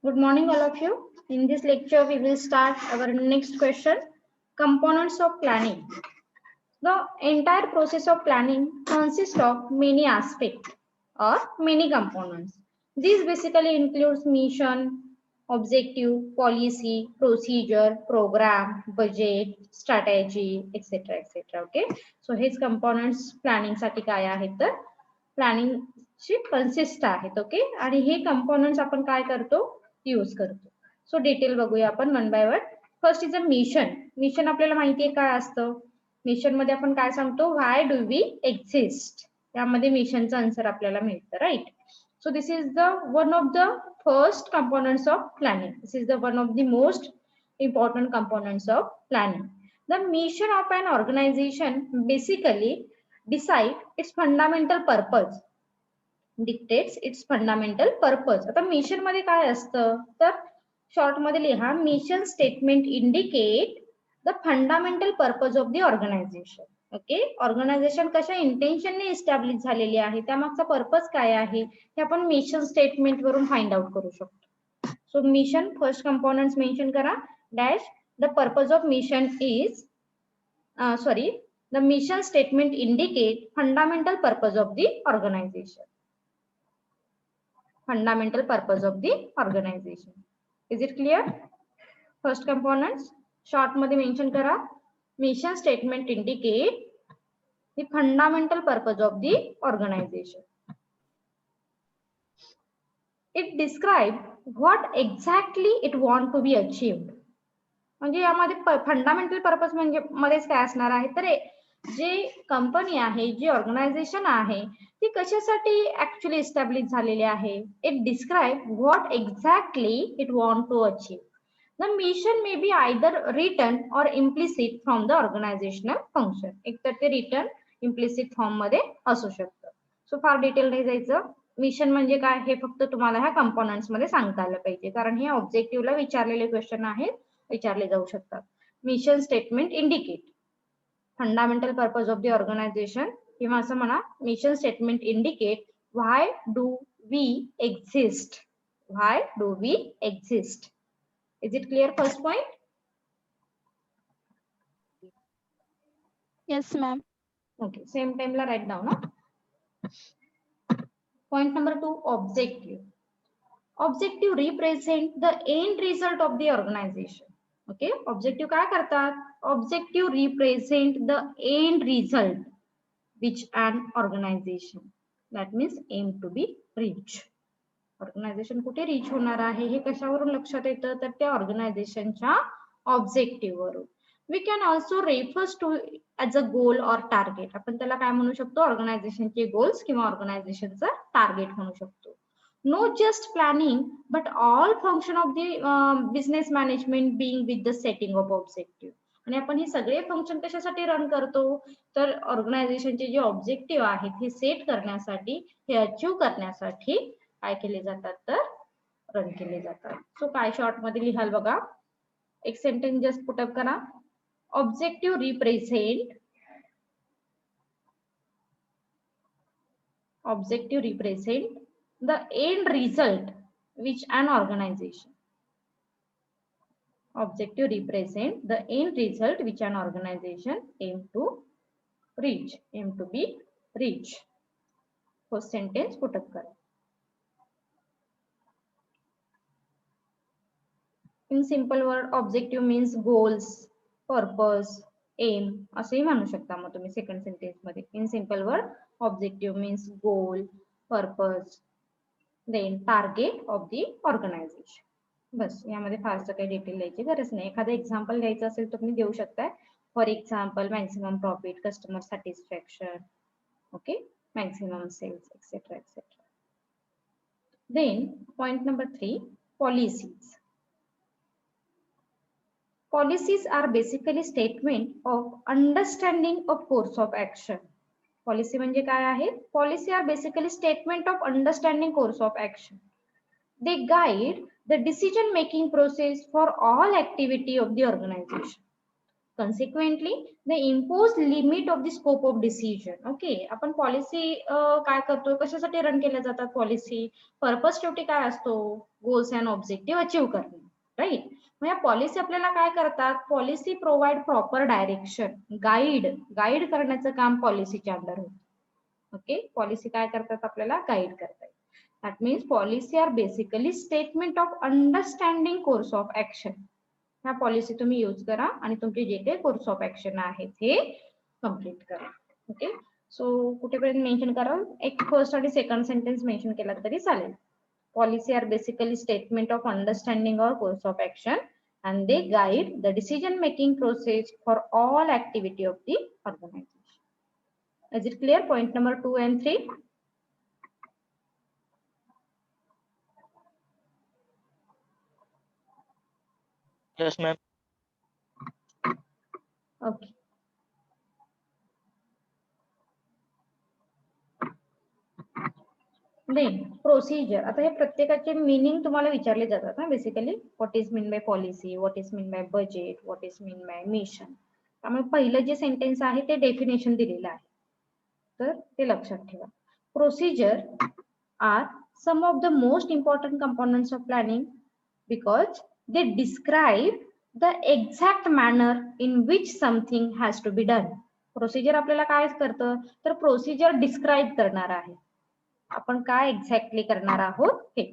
Good morning, all of you. In this lecture, we will start our next question, components of planning. The entire process of planning consists of many aspects or many components. These basically includes mission, objective, policy, procedure, program, budget, strategy, etc. etc. Okay. So his components planning साठी काय आहेत तर planning ची consist आहेत. Okay. आणि हे components आपण काय करतो यूज करतो. सो डिटेल बघूया आपण one by one. First is a mission. Mission आपल्याला माहिती आहे काय असतं. मिशन मध्ये आपण काय सांगतो, व्हाय डू वी एक्झिस्ट. त्यामध्ये मिशनचं आन्सर आपल्याला मिळतं, right. So this is the one of the first components of planning. This is the one of the most important components of planning. The mission of an organization basically decide its fundamental purpose, dictates its fundamental purpose. आता mission मध्ये काय असतं तर short मध्ये लिहा, mission statement indicate the fundamental purpose of the organization. Okay. Organization कशा इंटेन्शनने establish झालेली आहे, त्यामागचा पर्पज काय आहे हे आपण मिशन स्टेटमेंट वरून फाइंड आउट करू शकतो. So mission first components mention करा. Dash the purpose of mission is the mission statement indicate fundamental purpose of the organization. Fundamental purpose of the organization. Is it clear? First components short मध्ये mention करा. Mission statement indicate the fundamental purpose of the organization. It describe what exactly it want to be achieved. म्हणजे यामध्ये fundamental purpose म्हणजे मध्येच काय असणार आहे तर जे कंपनी आहे, जी ऑर्गनायझेशन आहे ती कशासाठी ऍक्च्युअली एस्टॅब्लिश झालेली आहे. It describe what exactly it want to achieve. The mission may be either written or implicit from the organizational function. एक तर ते रिटन इम्प्लिसिट फॉर्म मध्ये असू शकतं. सो फार डिटेल नाही जायचं. मिशन म्हणजे काय हे फक्त तुम्हाला ह्या कंपोनंट्स मध्ये सांगता आलं पाहिजे, कारण हे ऑब्जेक्टिव्हला विचारलेले क्वेश्चन आहेत, विचारले जाऊ शकतात. Mission statement indicate fundamental purpose of the organization, किंवा असं म्हणा mission statement indicate why do we exist. Why do we exist. Is it clear first point? Yes, ma'am. Okay, same time la write down. Point number 2, objective. Objective represent the end result of the organization. Okay, objective काय करतात. Objective represent the end result which an organization, that means aim to be reach. Organization कुठे reach होणार आहे हे कशावरून लक्षात येतं तर त्या ऑर्गनायझेशनच्या ऑब्जेक्टिव्ह वरून. We can also refers to as a goal or target. आपण त्याला काय म्हणू शकतो, ऑर्गनायझेशनचे गोल्स किंवा ऑर्गनायझेशनचा टार्गेट म्हणू शकतो. Not just planning but all function of the business management being with the setting of objective. आणि आपण हे सगळे फंक्शन कशासाठी रन करतो तर ऑर्गनायझेशनचे जे ऑब्जेक्टिव्ह आहेत हे सेट करण्यासाठी, हे अचीव करण्यासाठी काय केले जातात तर रन केले जातात. सो काय शॉर्ट मध्ये लिहाल बघा, एक सेंटेन्स जस्ट पुट अप करा. Objective represent the end result which an organization. Objective represent the end result which an organization aim to be reach. First sentence put up kara. In simple word, objective means goals, purpose, aim असेही म्हणू शकता मग तुम्ही second sentence मध्ये. In simple word, objective means goal, purpose, then target of the organization. बस यामध्ये फारसं काही detail द्यायची गरज नाही. एखादं एक्झाम्पल द्यायचं असेल तर तुम्ही देऊ शकता. For example maximum profit, customer satisfaction, okay, maximum sales etcetera etcetera. Then point number 3, policies. Policies are basically statement of understanding of course of action. Policy म्हणजे काय आहे? Policy are basically statement of understanding course of action. They guide the decision making process for all activity of the organization. Consequently, they impose limit of the scope of decision. Okay, आपण policy काय करतो, कशासाठी run केल्या जातात policy, purpose शेवटी काय असतो, goals and objective achieve करणे, राईट. मग या पॉलिसी आपल्याला काय करतात, policy provide proper direction, guide करण्याचं काम पॉलिसीच्या अंडर होतं. ओके, पॉलिसी काय करतात, आपल्याला गाईड करतात. That means policy are basically statement of understanding course of action. ह्या पॉलिसी तुम्ही यूज करा आणि तुमचे जे काही कोर्स ऑफ ऍक्शन आहेत हे कम्प्लीट करा. ओके, सो कुठेपर्यंत मेन्शन करा, एक फर्स्ट आणि सेकंड सेंटेन्स मेन्शन केला तरी चालेल. Policy are basically statement of understanding or course of action and they guide the decision making process for all activity of the organization. Is it clear? Point number 2 and 3. Yes, ma'am. Okay. Then procedure. आता हे प्रत्येकाचे meaning तुम्हाला विचारले जातात ना basically. What is mean by policy, what is mean by budget, what is mean by mission. त्यामुळे पहिलं जे सेंटेन्स आहे ते डेफिनेशन दिलेलं आहे, तर ते लक्षात ठेवा. Procedure are some of the most important components of planning because they describe the exact manner in which something has to be done. Procedure आपल्याला काय करतं, तर प्रोसिजर डिस्क्राइब करणार आहे, आपण काय एक्झॅक्टली करणार आहोत हे.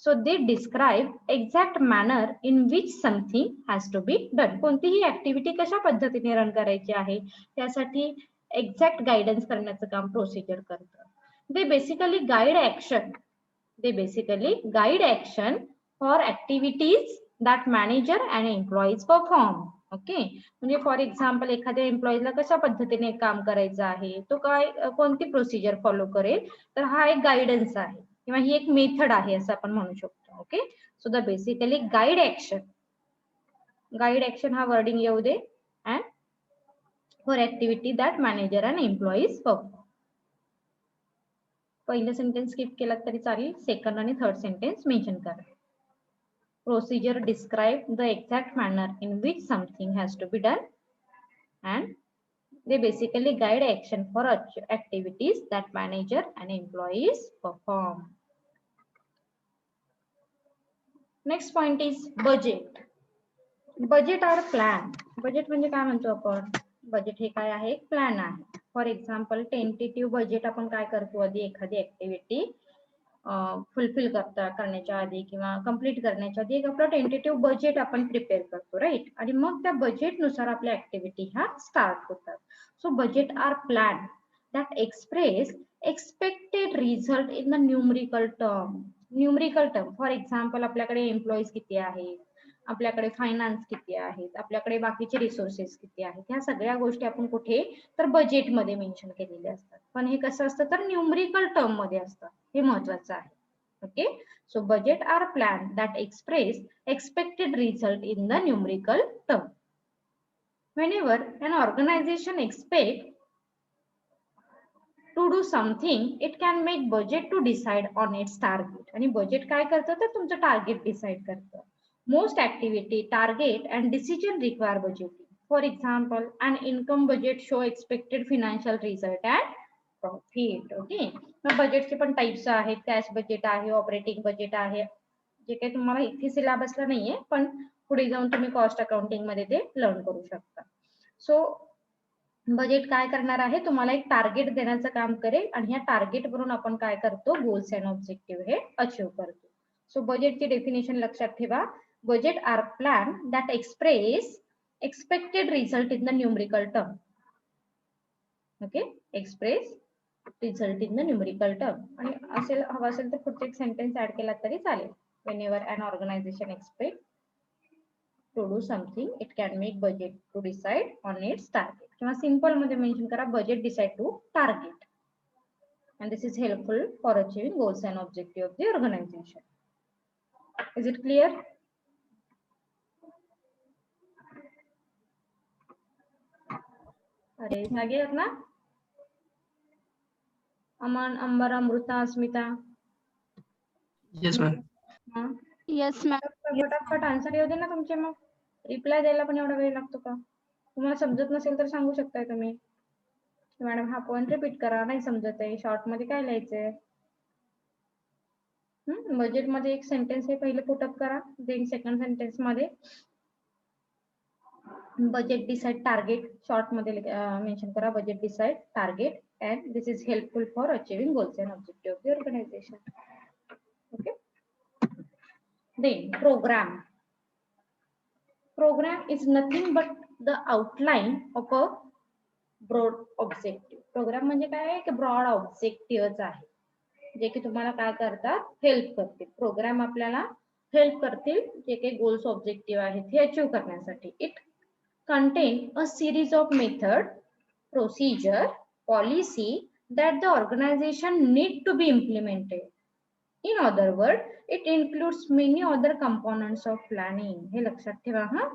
So they describe exact manner in which something has to be done. कोणतीही ऍक्टिव्हिटी कशा पद्धतीने रन करायची आहे त्यासाठी एक्झॅक्ट गायडन्स करण्याचं काम प्रोसिजर करतं. They basically guide action for activities that manager and employees perform. Okay, म्हणजे फॉर एक्झाम्पल एखाद्या एम्प्लॉईजला कशा पद्धतीने काम करायचं आहे, तो काय कोणती प्रोसिजर फॉलो करेल, तर हा एक गायडन्स आहे किंवा ही एक मेथड आहे असं आपण म्हणू शकतो. Okay, so the basically guide action हा वर्डिंग येऊ दे, and for activity that manager and employees perform. पहिलं सेंटेन्स स्किप केला तरी चालेल, सेकंड आणि थर्ड सेंटेन्स मेन्शन करा. Procedure describe the exact manner in which something has to be done, and they basically guide action for activities that manager and employees perform. Next point is budget. Budget or plan. Budget म्हणजे काय म्हणतो आपण, budget हे काय आहे, एक plan आहे. For example tentative budget आपण काय करतो, आधी एखादी ऍक्टिव्हिटी फुलफिल करण्याच्या आधी किंवा कंप्लीट करण्याच्या आधी एक आपलं टेंटेटिव्ह बजेट आपण प्रिपेअर करतो, राईट. आणि मग त्या बजेटनुसार आपल्या ऍक्टिव्हिटी ह्या स्टार्ट होतात. So budget are plan that express expected result in the numerical term. For example आपल्याकडे एम्प्लॉईज किती आहेत, आपल्याकडे फायनान्स किती आहेत, आपल्याकडे बाकीचे रिसोर्सेस किती आहेत, ह्या सगळ्या गोष्टी आपण कुठे, तर बजेटमध्ये मेन्शन केलेले असतात. पण हे कसं असतं, तर न्यूमरिकल टर्म मध्ये असतं, हे महत्वाचं आहे. Okay, so budget are plan that express expected result in the numerical term. Whenever an organization expects to do something, it can make budget to decide on its target. आणि budget काय करतं, तर तुमचं टार्गेट डिसाइड करतं. Most activity, target and decision require budgeting. For example, an income budget show expected financial result and profit. Okay, मग बजेटचे पण types आहेत, कॅश बजेट आहे, ऑपरेटिंग बजेट आहे, जे काही तुम्हाला इथे सिलेबसला नाहीये, पण पुढे जाऊन तुम्ही कॉस्ट अकाउंटिंग मध्ये ते लर्न करू शकता. सो बजेट काय करणार आहे, तुम्हाला एक टार्गेट देण्याचं काम करेल आणि ह्या टार्गेट वरून आपण काय करतो, गोल्स अँड ऑब्जेक्टिव्ह हे अचीव्ह करतो. सो बजेटची डेफिनेशन लक्षात ठेवा. Budget are plan that express expected result in the numerical term. Okay, express result in the numerical term. आणि असेल हवा असेल तर पुढचे एक सेंटेन्स ऍड केला तरी चालेल. Whenever an organization expects to do something, it can make budget to decide on its target. किंवा सिंपल मध्ये मेन्शन करा, budget decide to target. And this is helpful for achieving goals and objective of the organization. Is it clear? अरे जागे आहेत ना, अमन, अंबर, अमृता, अस्मिता? Yes, ma'am. Yes, ma'am. फटाफट answer येऊ दे ना तुमचे, मग रिप्लाय द्यायला पण एवढा वेळ लागतो का? तुम्हाला समजत नसेल तर सांगू शकताय तुम्ही, मॅडम हा पॉइंट रिपीट करा, नाही समजत आहे, शॉर्ट मध्ये काय लिहायचंय. बजेट मध्ये एक सेंटेन्स हे पहिले पुटअप करा, देन सेकंड सेंटेन्स मध्ये बजेट डिसाइड टार्गेट शॉर्ट मध्ये मेन्शन करा, budget decide target and this is helpful for achieving goals and objective of the organization. Okay, then program is nothing but the outline of a broad objective. Program म्हणजे काय आहे की broad ऑब्जेक्टिव्हच आहे, जे की तुम्हाला काय करतात, हेल्प करतील. प्रोग्राम आपल्याला हेल्प करतील जे काही गोल्स ऑब्जेक्टिव्ह आहेत हे अचीव्ह करण्यासाठी. It contain a series of method, procedure, policy that the organization need to be implemented. In other words, it includes many other components of planning. हे लक्षात ठेवा हा.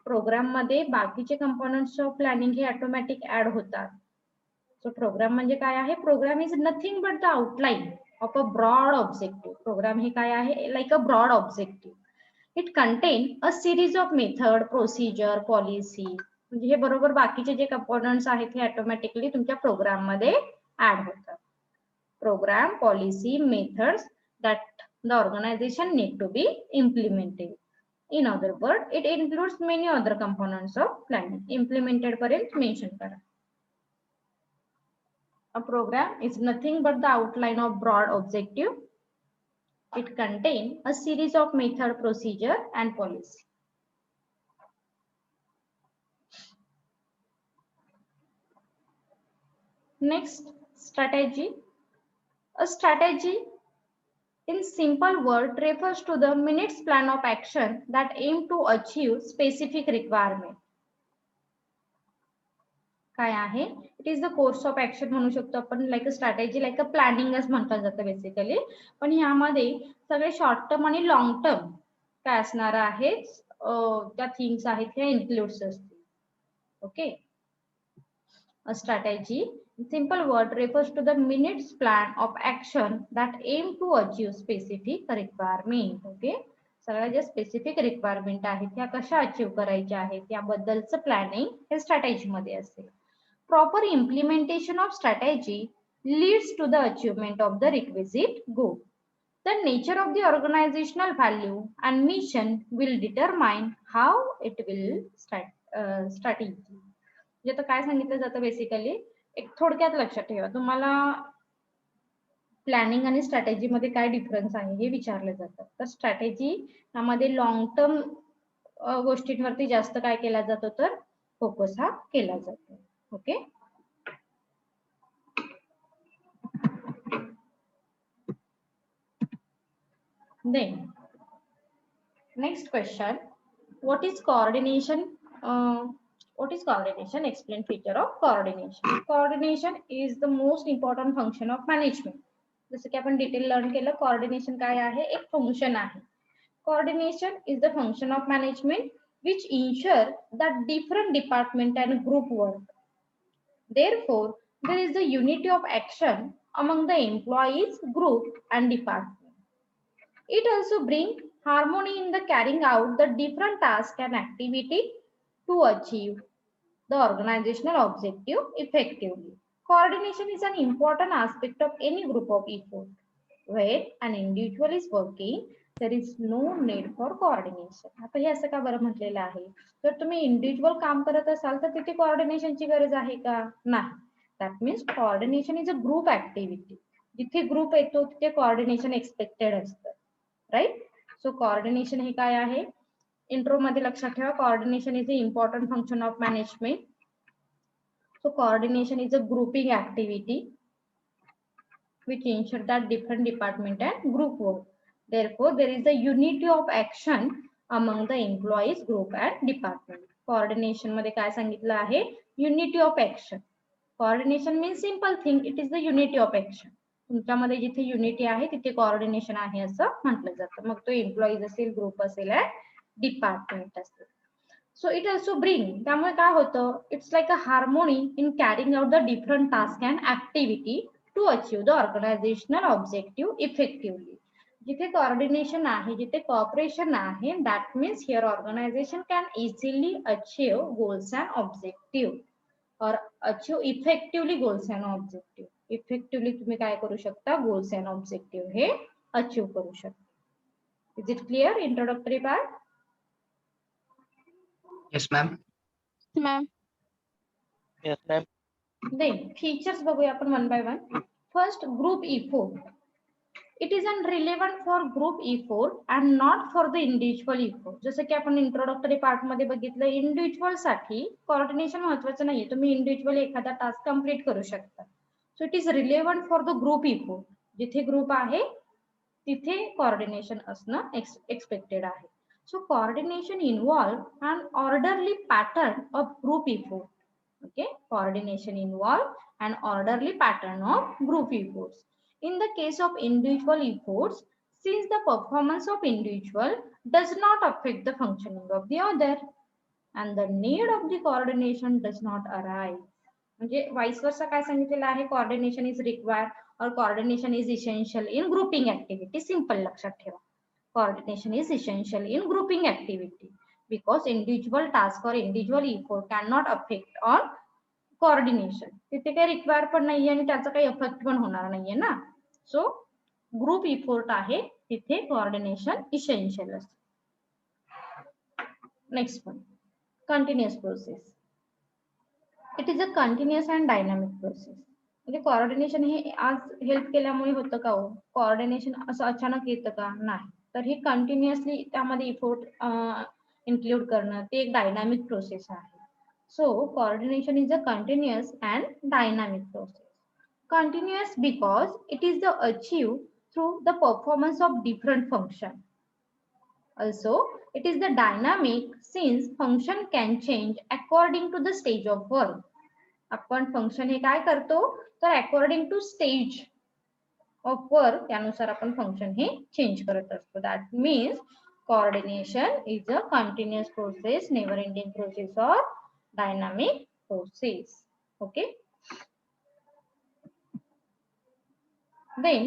प्रोग्राम मध्ये बाकीचे कंपोनेंट्स ऑफ प्लॅनिंग हे ऑटोमॅटिक ऍड होतात. So program म्हणजे काय आहे, program is nothing but the outline of a broad objective. Program हे काय आहे, like a broad objective. It contain a series of method, procedure, policy. म्हणजे हे बरोबर बाकीचे जे कंपोनेंट्स आहेत हे ऑटोमॅटिकली तुमच्या प्रोग्राम मध्ये ऍड होतात. Program, policy, methods that the organization need to be implemented. In other words, it includes many other components of planning. Implemented पर्यंत मेन्शन करा. A program is nothing but the outline of broad objective. It contains a series of method, procedure and policy. Next, strategy. A strategy in simple word refers to the minutes plan of action that aim to achieve specific requirement. काय आहे, it is the course of action म्हणू शकतो आपण, like a strategy, like a प्लॅनिंगच म्हटलं जातं basically. पण ह्यामध्ये सगळे शॉर्ट टर्म आणि लॉंग टर्म काय असणार आहे, त्या थिंग्स आहेत ह्या इन्क्लुड्स असतील. Okay, a strategy simple word refers to the minutes plan of action that aim to achieve specific requirement. Okay, सगळ्या ज्या स्पेसिफिक रिक्वायरमेंट आहेत त्या कशा अचीव्ह करायच्या आहेत याबद्दलचं प्लॅनिंग हे स्ट्रॅटेजी मध्ये असेल. Proper implementation of strategy leads to the achievement of the requisite goal. The nature of the organizational value and mission will determine how it will strategy. जे तर काय सांगितलं जातं बेसिकली, एक थोडक्यात लक्षात ठेवा, तुम्हाला प्लॅनिंग आणि स्ट्रॅटेजी मध्ये काय डिफरन्स आहे हे विचारलं जातं. तर स्ट्रॅटेजी यामध्ये लॉंग टर्म गोष्टींवरती जास्त काय केला जातो, तर फोकस हा केला जातो. Okay, then next question, what is coordination? What is coordination? Explain feature of coordination. Coordination is the most important function of management. जसं की आपण डिटेल लर्न केलं, coordination काय आहे, एक फंक्शन आहे. Coordination is the function of management which ensure that different department and group work. Therefore, there is the unity of action among the employees, group and department. It also brings harmony in the carrying out the different tasks and activity to achieve the organizational objective effectively. Coordination is an important aspect of any group of effort. Where an individual is working, there is no need for coordination. आता हे असं का बरं म्हटलेलं आहे, जर तुम्ही individual काम करत असाल तर तिथे कोऑर्डिनेशनची गरज आहे का, नाही. That means coordination is a group activity. जिथे ग्रुप येतो तिथे कोऑर्डिनेशन एक्सपेक्टेड असतं, राईट. सो कोऑर्डिनेशन हे काय आहे, इंट्रो मध्ये लक्षात ठेवा, coordination is a important function of management. So coordination is a grouping activity which ensure that different department and group work. Therefore, there is a unity of action among the employees, group and department. Coordination मध्ये काय सांगितलं आहे, unity of action. Coordination means simple thing, it is the unity of action. तुमच्यामध्ये जिथे unity आहे तिथे coordination आहे असं म्हटलं जातं. मग तो एम्प्लॉईज असेल, ग्रुप असेल, डिपार्टमेंट असेल. So it also bring, त्यामुळे काय होतं, it's like a harmony in carrying out the different tasks and activity to achieve the organizational objective effectively. जिथे कोऑर्डिनेशन आहे, जिथे कॉपरेशन आहे, that means here organization can easily achieve goals and objective or achieve effectively goals and objective. Effectively तुम्ही काय करू शकता, goals and objective हे achieve करू शकता. Is it clear introductory part? Yes, ma'am. Ma'am. Yes, ma'am. Then features बघूया आपण one by one. First, group effort. It is relevant for group effort and not for the individual effort. जसं की आपण introductory part मध्ये बघितलं, individual साठी coordination महत्त्वाचं नाहीये, तुम्ही इंडिव्हिज्युअली एखादा टास्क कंप्लीट करू शकता. So it is relevant for the group effort. जिथे ग्रुप आहे तिथे कोऑर्डिनेशन असणं एक्सपेक्टेड आहे. So coordination involve an orderly pattern of group effort. Okay, coordination involve an orderly pattern of group efforts. In the case of individual efforts, since the performance of individual does not affect the functioning of the other and the need of the coordination does not arise. म्हणजे vice versa काय सांगितलेलं आहे, coordination is required or coordination is essential in grouping activity. Simple लक्षात ठेवा, coordination is essential in grouping activity because individual task or individual effort cannot affect on coordination. तिथे काही require पण नाहीये आणि त्याचा काही इफेक्ट पण होणार नाहीये ना. सो ग्रुप इफोर्ट आहे तिथे कोऑर्डिनेशन इसेन्शियल असते. Next point, continuous process. It is a continuous and dynamic process. म्हणजे कोऑर्डिनेशन हे आज हेल्प केल्यामुळे होतं का हो, कोऑर्डिनेशन असं अचानक येतं का, नाही. तर हे कंटिन्युअसली त्यामध्ये इफोर्ट इन्क्लूड करणं ते एक डायनामिक प्रोसेस आहे. So coordination is a continuous and dynamic process. Continuous because it is the achieved through the performance of different function. Also, it is the dynamic since function can change according to the stage of work. आपण function हे काय करतो, तर according to stage of work त्यानुसार आपण function हे change करत असतो. That means coordination is a continuous process, never ending process or dynamic process. Okay, then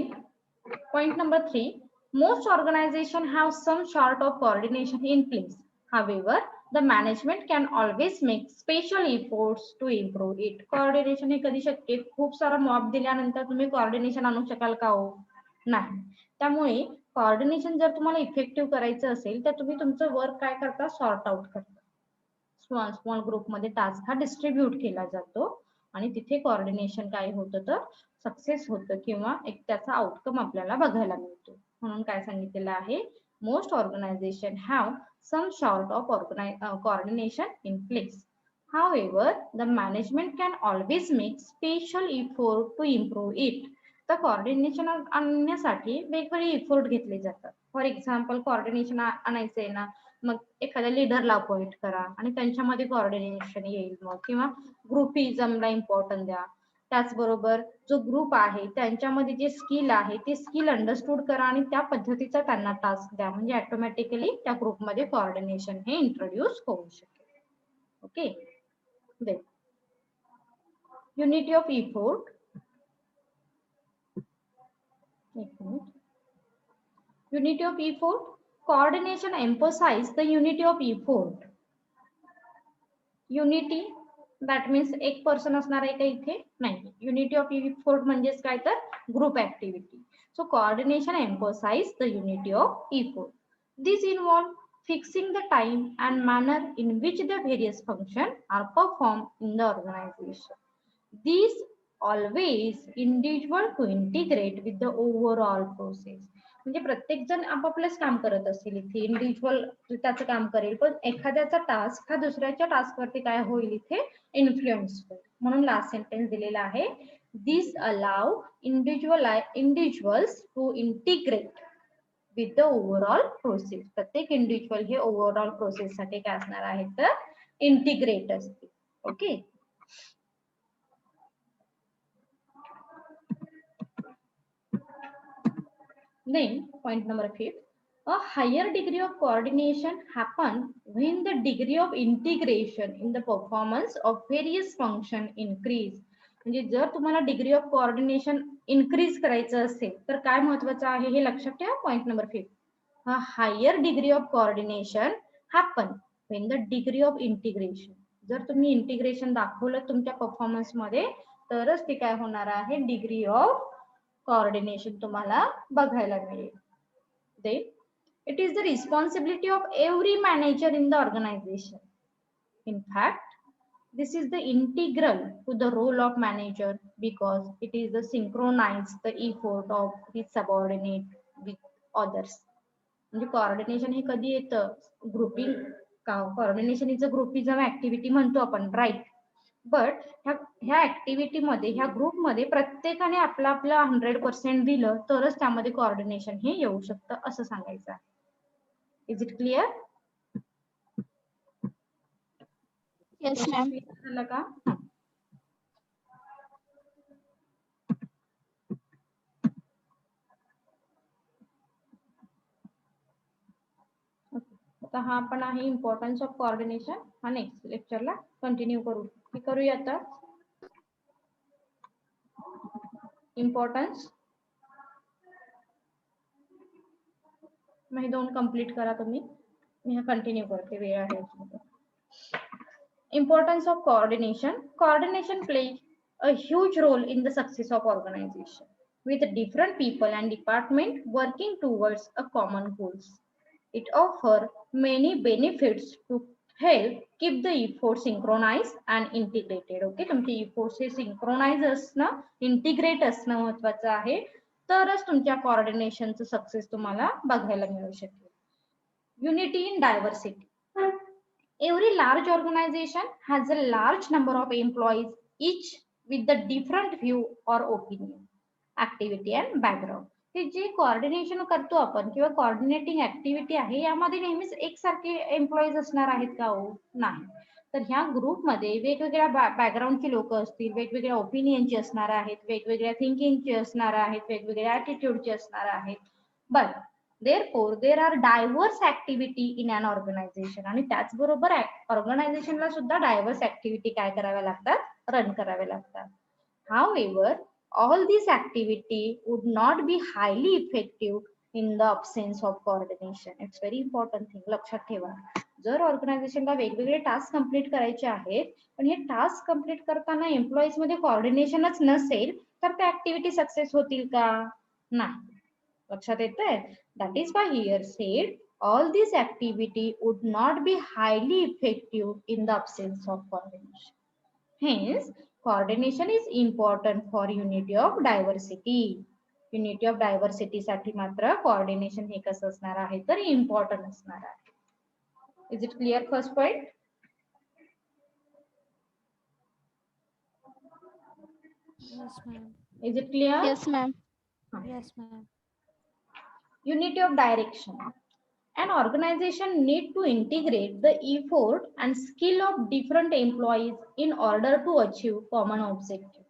point number 3, most organizations have some sort of coordination in place. However, the management can always make special efforts to improve it. coordination हे कधी शक्य, खूप सारा mob दिल्यानंतर तुम्ही coordination आणू शकाल का हो, नाही. त्यामुळे coordination जर तुम्हाला इफेक्टिव्ह करायचं असेल तर तुम्ही तुमचं वर्क काय करता, सॉर्ट आउट करता. स्मॉल ग्रुप मध्ये टास्क हा डिस्ट्रीब्यूट केला जातो आणि तिथे कोऑर्डिनेशन काय होतं तर सक्सेस होतं किंवा एक त्याचा आउटकम आपल्याला बघायला मिळतो. म्हणून काय सांगितलेलं आहे, most organization have some sort of coordination in place. However, the management can always make special effort to improve it. तर कोऑर्डिनेशन आणण्यासाठी वेगवेगळे इफोर्ट घेतले जातात. फॉर एक्झाम्पल, कोऑर्डिनेशन आणायचंय ना, मग एखाद्या लीडरला अपॉइंट करा आणि त्यांच्यामध्ये कोऑर्डिनेशन येईल मग, किंवा ग्रुपिझमला इम्पॉर्टन्स द्या. त्याचबरोबर जो ग्रुप आहे त्यांच्यामध्ये जे स्किल आहे ते स्किल अंडरस्टूड करा आणि त्या पद्धतीचा त्यांना टास्क द्या, म्हणजे ऑटोमॅटिकली त्या ग्रुपमध्ये कोऑर्डिनेशन हे इंट्रोड्यूस होऊ शकेल. Okay, then unity of effort. Unity of effort. Coordination emphasize the unity of effort. Unity that means एक पर्सन असणार आहे का इथे, नाही. युनिटी ऑफ इफोर्ट म्हणजेच काय तर group activity. So coordination emphasize the unity of effort. This involve fixing the time and manner in which the various functions are performed in the organization. These always individual to integrate with the overall process. म्हणजे प्रत्येक जण आपापलेच काम करत असतील इथे, individual त्याचं काम करेल, पण एखाद्याचा टास्क हा दुसऱ्याच्या टास्क वरती काय होईल इथे, इन्फ्लुएन्स होईल. म्हणून लास्ट सेंटेन्स दिलेला आहे, this allow individuals to integrate with the overall process. प्रत्येक इंडिव्हिज्युअल हे ओव्हरऑल प्रोसेस साठी काय असणार आहे तर इंटिग्रेट असते. Okay, then point number 5, a higher degree of coordination happen when the degree of integration in the performance of various function increase. म्हणजे जर तुम्हाला डिग्री ऑफ कोऑर्डिनेशन इन्क्रीज करायचं असेल तर काय महत्वाचं आहे हे लक्षात ठेवा. Point number 5, a higher degree of coordination happen when the degree of integration. जर तुम्ही इंटिग्रेशन दाखवलं तुमच्या परफॉर्मन्स मध्ये तरच ते काय होणार आहे, डिग्री ऑफ कोऑर्डिनेशन तुम्हाला बघायला मिळेल. Then it is the responsibility of every manager in the organization. In fact, this is the integral to the role of manager because it is the synchronize the effort of his subordinate with others. म्हणजे coordination हे कधी येतं, grouping. Coordination is a groupism activity म्हणतो आपण, right. But ह्या activity मध्ये, ह्या group मध्ये प्रत्येकाने आपलं आपलं 100% दिलं तरच त्यामध्ये कोऑर्डिनेशन हे येऊ शकतं असं सांगायचं आहे. Is it clear? Yes, ma'am. झालं का? आता हा पण आहे इम्पॉर्टन्स ऑफ कोऑर्डिनेशन. हा नेक्स्ट लेक्चरला कंटिन्यू करूया. आता इम्पॉर्टन्स मग हे 2 कंप्लीट करा तुम्ही. मी हा कंटिन्यू करते, वेळ आहे. Importance of coordination. Coordination plays a huge role in the success of organization with different people and department working towards a common goals. It offers many benefits to help keep the effort synchronized and integrated. Okay, तुमचे efforts हे synchronize असणं, integrate असणं महत्वाचं आहे, तरच तुमच्या coordinationचं success तुम्हाला बघायला मिळू शकेल. Unity in diversity. Every large organization has a large number of employees, each with the different view or opinion, activity and background. हे जे कोऑर्डिनेशन करतो आपण किंवा कोऑर्डिनेटिंग ऍक्टिव्हिटी आहे यामध्ये नेहमीच एकसारखे एम्प्लॉईज असणार आहेत का? हो, नाही. तर ह्या ग्रुपमध्ये वेगवेगळ्या बॅकग्राऊंडची लोक असतील, वेगवेगळ्या ओपिनियनची असणार आहेत, वेगवेगळ्या थिंकिंगची असणार आहेत, वेगवेगळ्या ऍटिट्यूडची असणार आहेत. But therefore there are diverse activity in an organization. आणि त्याचबरोबर ऑर्गनायझेशनला सुद्धा डायव्हर्स ऍक्टिव्हिटी काय कराव्या लागतात, रन कराव्या लागतात. However, all these activity would not be highly effective in the absence of coordination. It's very important thing. लक्षात ठेवा, जर ऑर्गनायझेशनला वेगवेगळे टास्क कंप्लीट करायचे आहेत पण हे टास्क कंप्लीट करताना एम्प्लॉईज मध्ये कोऑर्डिनेशनच नसेल तर त्या ऍक्टिव्हिटी सक्सेस होतील का? नाही. लक्षात येतंय? That is why here said all this activity would not be highly effective in the absence of coordination. Hence, coordination is important for unity of diversity. Unity of diversity साठी मात्र coordination हे कसं असणार आहे तर important असणार आहे. Is it clear first point? Yes, ma'am. Is it clear? Yes, ma'am. Huh. Yes, ma'am. Unity of direction. An organization need to integrate the effort and skill of different employees in order to achieve common objective.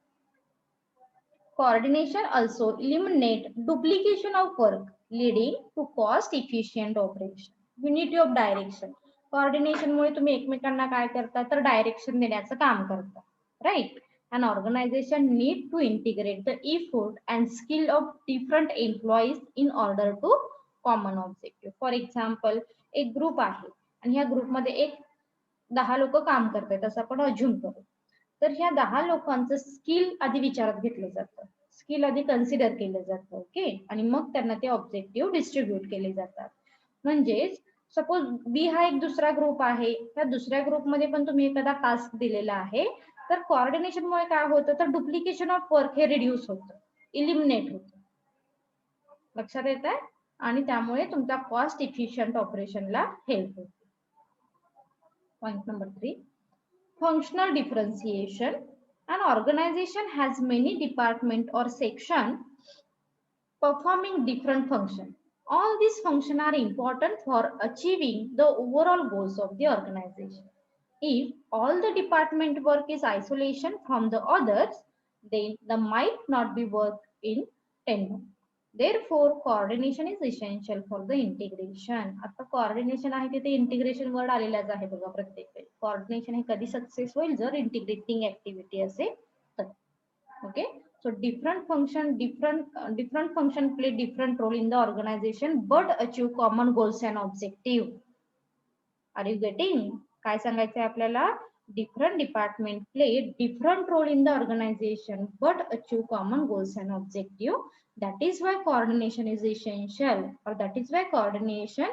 Coordination also eliminate duplication of work, leading to cost efficient operation. Unity of direction. Coordination मुळे तुम्ही एकमेकांना काय करता तर direction देण्याचं काम करता, right. An organization need to integrate the effort and skill of different employees in order to common objective. For example, एक ग्रुप आहे आणि ह्या ग्रुपमध्ये एक 10 लोक काम करतात असं आपण अज्युम करू. तर ह्या 10 लोकांचं स्किल आधी विचारात घेतलं जातं, स्किल आधी कन्सिडर केलं जातं. ओके, आणि मग त्यांना ते ऑब्जेक्टिव्ह डिस्ट्रीब्यूट केले जातात. म्हणजेच सपोज बी हा एक दुसरा ग्रुप आहे, त्या दुसऱ्या ग्रुपमध्ये पण तुम्ही एखादा टास्क दिलेला आहे तर कोऑर्डिनेशन मुळे काय होतं तर डुप्लिकेशन ऑफ वर्क हे रिड्यूस होतं, इलिमिनेट होतं. लक्षात येत आहे? आणि त्यामुळे तुमच्या कॉस्ट इफिशियंट ऑपरेशनला हेल्प होते. Point number 3, functional differentiation. An organization has many department or section performing different function. All these functions are important for achieving the overall goals of the organization. If all the department work is isolation from the others, then the might not be work in tandem. Therefore, coordination is essential for the integration. आता coordination आहे तिथे integration word आलेलाच आहे बघा प्रत्येक वेळी. coordination हे कधी सक्सेस होईल जर इंटिग्रेटिंग ऍक्टिव्हिटी असेल तर. Okay, So different function play different role in the organization but achieve common goals and objective. Are you getting? काय सांगायचंय आपल्याला? Different department play different role in the organization but achieve common goals and objective. That is why coordination is essential, or that is why coordination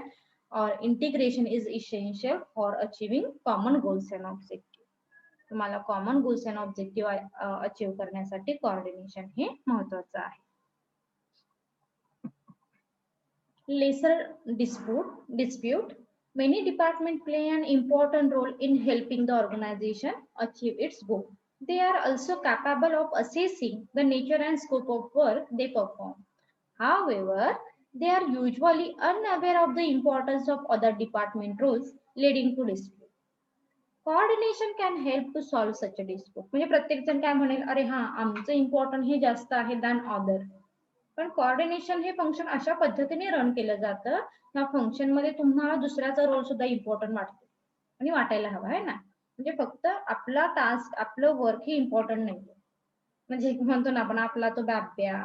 or integration is essential for achieving common goals and objective. तुम्हाला common goals and objective achieve करण्यासाठी coordination हे महत्वाचं आहे. Lesser dispute. Many departments play an important role in helping the organization achieve its goal. They are also capable of assessing the nature and scope of work they perform. However, they are usually unaware of the importance of other department roles, leading to dispute. Coordination can help to solve such a dispute. म्हणजे प्रत्येक जण काय म्हणेल, अरे हा आमचं important हे जास्त आहे दॅन अदर. पण कोऑर्डिनेशन हे फंक्शन अशा पद्धतीने रन केलं जातं, या फंक्शन मध्ये तुम्हाला दुसऱ्याचा रोल सुद्धा इम्पॉर्टंट वाटतो आणि वाटायला हवा आहे ना. म्हणजे फक्त आपला टास्क आपलं वर्क हे इम्पॉर्टंट नाही. म्हणजे एक म्हणतो ना आपण आपला तो बाप्या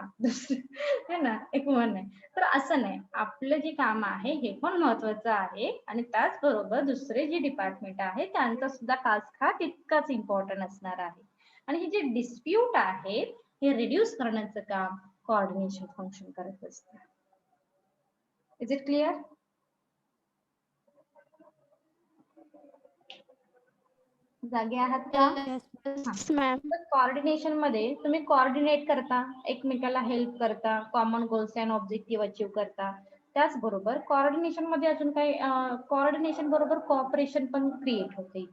है ना, एक म्हण आहे. तर असं नाही, आपलं जे काम आहे हे पण महत्वाचं आहे आणि त्याचबरोबर दुसरे जे डिपार्टमेंट आहे त्यांचा सुद्धा टास्क हा तितकाच इम्पॉर्टंट असणार आहे. आणि हे जे डिस्प्यूट आहे हे रिड्यूस करण्याचं काम कोऑर्डिनेशन फंक्शन करत असतं. Is it clear? जागे आहात का? Yes, ma'am. कोऑर्डिनेशन मध्ये तुम्ही कोऑर्डिनेट करता, एकमेकाला हेल्प करता, common goals and objective achieve करता. त्याचबरोबर कोऑर्डिनेशन मध्ये अजून काही कोऑर्डिनेशन बरोबर कोऑपरेशन पण क्रिएट होते.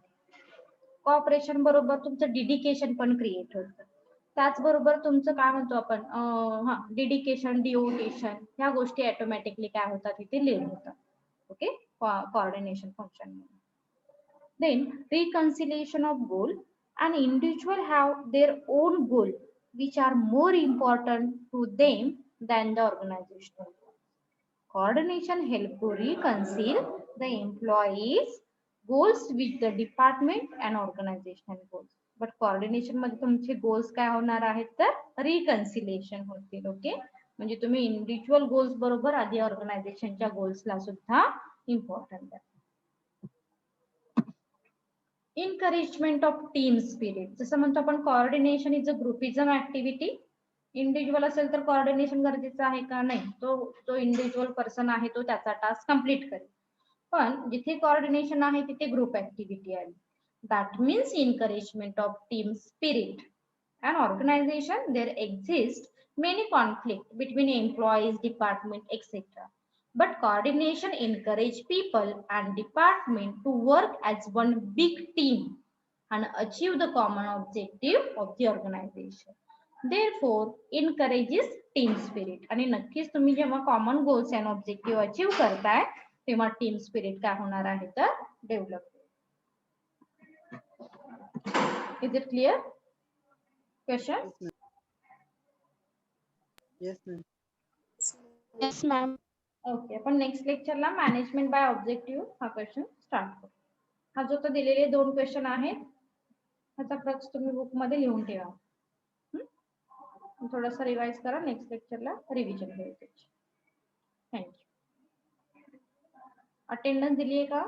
कोऑपरेशन बरोबर तुमचं डिडिकेशन पण क्रिएट होतं. त्याचबरोबर तुमचं काय म्हणतो आपण डिडिकेशन डिओटेशन ह्या गोष्टी ऑटोमॅटिकली काय होतात इथे लीड होतात. Okay, coordination function. Then reconciliation of goal. An individual have their own goal which are more important to them than the organizational. Coordination help to reconcile the employees goals with the department and organizational goals. But coordination मध्ये तुमचे goals काय होणार आहेत तर reconciliation होतील. Okay, म्हणजे तुम्ही individual goals बरोबर आधी ऑर्गनायझेशनच्या गोल्सला सुद्धा इम्पॉर्टंट द्या. Encouragement of team spirit. जसं म्हणतो आपण coordination is a groupism activity. Individual असेल तर कोऑर्डिनेशन गरजेचं आहे का? नाही. तो इंडिव्हिज्युअल पर्सन आहे तो त्याचा टास्क कंप्लीट करेल. पण जिथे कोऑर्डिनेशन आहे तिथे ग्रुप ऍक्टिव्हिटी आहे. That means encouragement of team spirit. And organization there exist many conflict between employees, department etcetera. But coordination encourage people and department to work as one big team and achieve the common objective of the organization. Therefore, encourages team spirit. आणि नक्कीच तुम्ही जेव्हा common goals and objective achieve करताय तेव्हा team spirit काय होणार आहे तर develop. Is it clear? Question? Yes, ma'am. Okay, आपण नेक्स्ट लेक्चरला मॅनेजमेंट बाय ऑब्जेक्टिव्ह हा क्वेश्चन स्टार्ट करू. हा जो तो दिलेले 2 क्वेश्चन आहेत ह्याचा प्रॉक्स तुम्ही बुक मध्ये लिहून ठेवा. थोडासा रिवाइज करा, नेक्स्ट लेक्चरला रिव्हिजन होईल त्याची. थँक्यू. अटेंडन्स दिली आहे का?